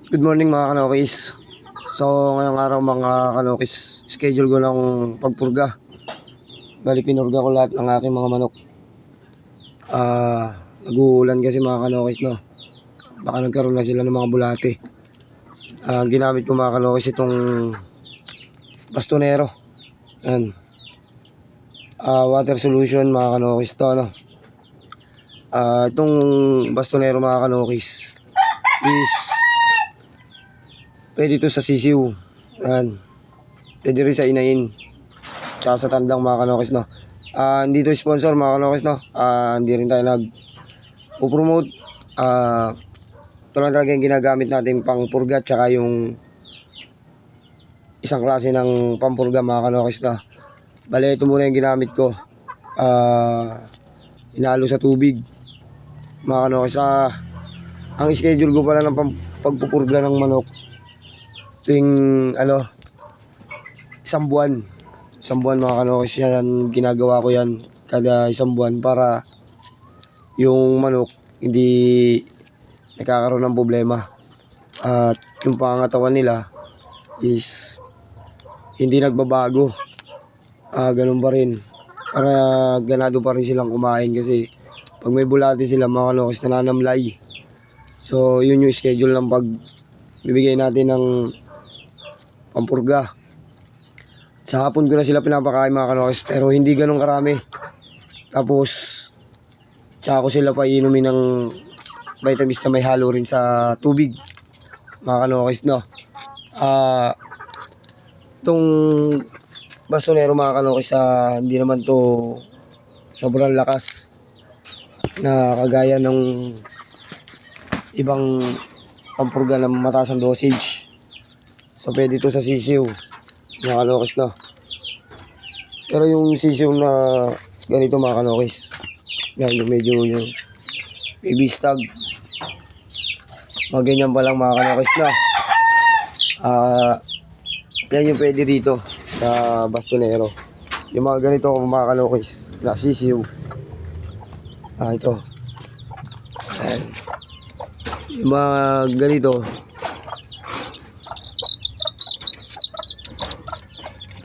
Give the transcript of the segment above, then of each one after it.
Good morning mga kanokis. So ngayong araw mga kanokis, schedule ko ng pagpurga. Bali pinurga ko lahat ng aking mga manok. Nag-uulan kasi mga kanokis, no. Baka nagkaroon na sila ng mga bulate. Ginamit ko mga kanokis itong bastonero. Yan. Water solution mga kanokis to, no. Itong bastonero mga kanokis is pwede ito sa sisiw. Yan. Pwede rin sa inain. Tsaka sa tandang mga kanokis, no. Hindi ito sponsor mga kanokis, no. Hindi rin tayo nag-promote. Ito lang talaga yung ginagamit natin pang purga. Tsaka yung isang klase ng pampurga mga kanokis, no. Bale, ito muna yung ginamit ko. Inalo sa tubig mga kanokis. Ang schedule ko pala ng pagpupurga ng manok tuwing isang buwan mga kanokis, yan ginagawa ko yan kada isang buwan para yung manok hindi nagkakaroon ng problema at yung pangangatawan nila is hindi nagbabago. Ganun pa rin para ganado pa rin silang kumain, kasi pag may bulate sila mga kanokis nananamlay. So yun yung schedule ng pagbibigay natin ng pampurga. Sa hapon ko na sila pinapakain mga kanokis, pero hindi ganun karami. Tapos tsaka ko sila painumin ng vitamins na may halo rin sa tubig mga kanokis, no. Itong bastonero mga kanokis, hindi naman to sobrang lakas na kagaya ng ibang pampurga na mataas ang dosage. So pwede ito sa sisiw mga kanokis, no. Pero yung sisiw na ganito mga kanokis, yan yung medyo yung baby stag, mga ganyan pa lang mga kanokis, no. Yan yung pwede rito sa bastonero. Yung mga ganito mga kanokis na sisiw, ito yan. Yung mga ganito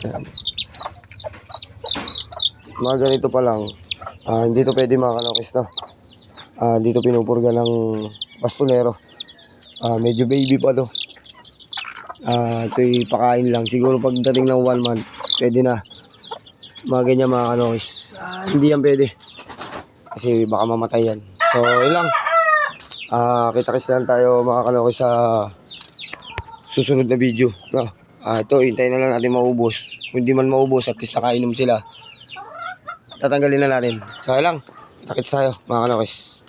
yan. Mga ganito pa lang, hindi to pwede mga kanokis, no. Dito pinupurga ng bastonero. Medyo baby pa to. Ito'y pakain lang. Siguro pagdating ng 1 month pwede na. Mga ganyan mga kanokis. Hindi yan pwede kasi baka mamatay yan. So yun lang. Kita-kits lang tayo mga kanokis sa susunod na video, no? Ito, hintayin na lang natin maubos. Kung hindi man maubos, at least nakainom sila, tatanggalin na natin. So yun lang. Kita-kits tayo mga kanokis.